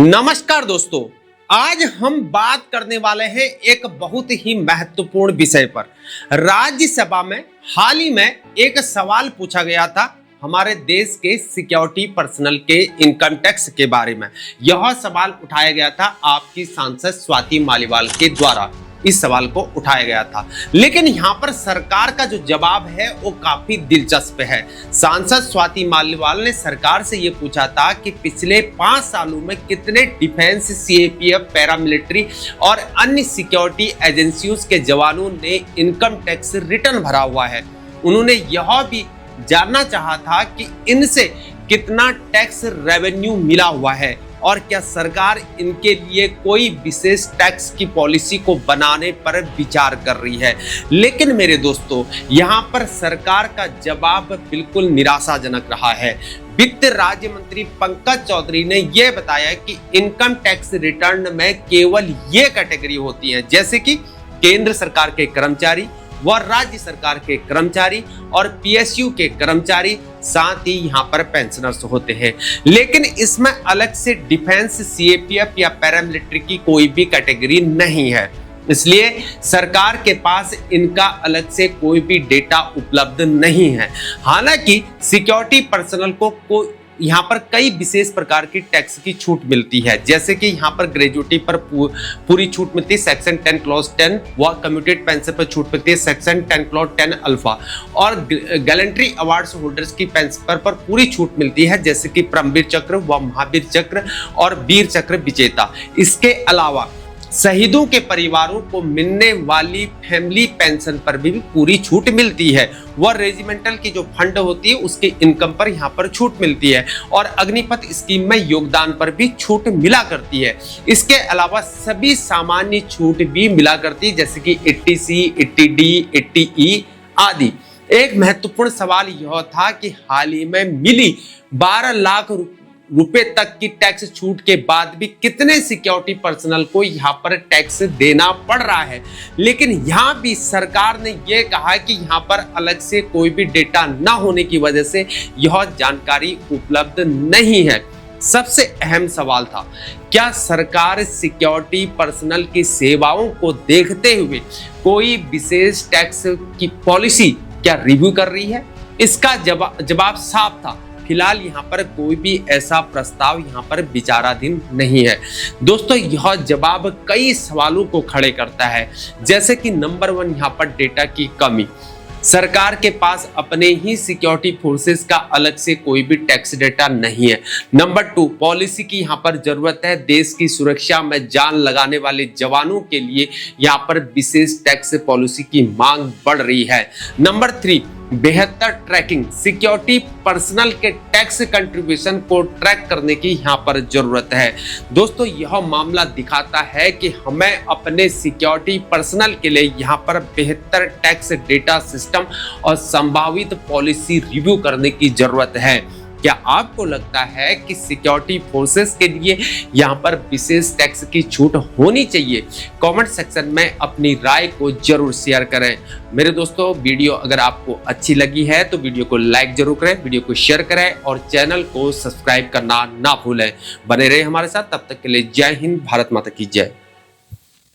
नमस्कार दोस्तों, आज हम बात करने वाले हैं एक बहुत ही महत्वपूर्ण विषय पर। राज्यसभा में हाल ही में एक सवाल पूछा गया था हमारे देश के सिक्योरिटी पर्सनल के इनकम टैक्स के बारे में। यह सवाल उठाया गया था आपकी सांसद स्वाति मालीवाल के द्वारा। इस सवाल को उठाया गया था, लेकिन यहाँ पर सरकार का जो जवाब है वो काफी दिलचस्प है। सांसद स्वाति मालीवाल ने सरकार से ये पूछा था कि पिछले 5 सालों में कितने डिफेंस, सीएपीएफ, पैरामिलिट्री और अन्य सिक्योरिटी एजेंसियों के जवानों ने इनकम टैक्स रिटर्न भरा हुआ है। उन्होंने यह भी जानना चाहा था कि इनसे कितना टैक्स रेवेन्यू मिला हुआ है और क्या सरकार इनके लिए कोई विशेष टैक्स की पॉलिसी को बनाने पर विचार कर रही है। लेकिन मेरे दोस्तों, यहाँ पर सरकार का जवाब बिल्कुल निराशाजनक रहा है। वित्त राज्य मंत्री पंकज चौधरी ने यह बताया कि इनकम टैक्स रिटर्न में केवल ये कैटेगरी होती है, जैसे कि केंद्र सरकार के कर्मचारी व राज्य सरकार के कर्मचारी और पीएसयू के कर्मचारी, साथ ही यहाँ पर पेंशनर्स होते हैं। लेकिन इसमें अलग से डिफेंस, सीएपीएफ या पैरामिलिट्री की कोई भी कैटेगरी नहीं है, इसलिए सरकार के पास इनका अलग से कोई भी डेटा उपलब्ध नहीं है। हालांकि सिक्योरिटी पर्सनल को यहाँ पर कई विशेष प्रकार की टैक्स की छूट मिलती है, जैसे कि यहाँ पर ग्रेजुएटी पर पूरी छूट मिलती है सेक्शन 10 क्लॉज 10 व कम्यूटेड पेंशन पर छूट मिलती है सेक्शन 10 क्लॉज 10 अल्फा, और गैलेंट्री अवार्ड्स होल्डर्स की पेंशन पर पूरी छूट मिलती है, जैसे कि परमवीर चक्र व महावीर चक्र और वीर चक्र विजेता। इसके अलावा शहीदों के परिवारों को मिलने वाली फैमिली पेंशन पर भी पूरी छूट मिलती है। वह रेजिमेंटल की जो फंड होती है उसके इनकम पर यहाँ पर छूट मिलती है, और अग्निपथ स्कीम में योगदान पर भी छूट मिला करती है। इसके अलावा सभी सामान्य छूट भी मिला करती है, जैसे कि 80C, 80D, 80E आदि। एक महत्वपूर्ण सवाल यह था कि हाल ही में मिली 12 लाख रुपए तक की टैक्स छूट के बाद भी कितने सिक्योरिटी पर्सनल को यहाँ पर टैक्स देना पड़ रहा है। लेकिन यहाँ भी सरकार ने यह कहा कि यहाँ पर अलग से कोई भी डेटा ना होने की वजह से यह जानकारी उपलब्ध नहीं है। सबसे अहम सवाल था, क्या सरकार सिक्योरिटी पर्सनल की सेवाओं को देखते हुए कोई विशेष टैक्स की पॉलिसी क्या रिव्यू कर रही है? इसका जवाब साफ था, फिलहाल यहाँ पर कोई भी ऐसा प्रस्ताव यहाँ पर विचाराधीन नहीं है। दोस्तों, यह जवाब कई सवालों को खड़े करता है, जैसे कि नंबर 1 यहाँ पर डेटा की कमी। सरकार के पास अपने ही सिक्योरिटी फोर्सेस का अलग से कोई भी टैक्स डेटा नहीं है। नंबर 2, पॉलिसी की यहाँ पर जरूरत है। देश की सुरक्षा में जान लगाने वाले जवानों के लिए यहाँ पर विशेष टैक्स पॉलिसी की मांग बढ़ रही है। नंबर 3, बेहतर ट्रैकिंग। सिक्योरिटी पर्सनल के टैक्स कंट्रीब्यूशन को ट्रैक करने की यहाँ पर जरूरत है। दोस्तों, यह मामला दिखाता है कि हमें अपने सिक्योरिटी पर्सनल के लिए यहाँ पर बेहतर टैक्स डेटा सिस्टम और संभावित पॉलिसी रिव्यू करने की जरूरत है। क्या आपको लगता है कि सिक्योरिटी फोर्सेस के लिए यहाँ पर विशेष टैक्स की छूट होनी चाहिए? कमेंट सेक्शन में अपनी राय को जरूर शेयर करें। मेरे दोस्तों, वीडियो अगर आपको अच्छी लगी है तो वीडियो को लाइक जरूर करें, वीडियो को शेयर करें और चैनल को सब्सक्राइब करना ना भूलें। बने रहे हमारे साथ, तब तक के लिए जय हिंद, भारत माता की जय।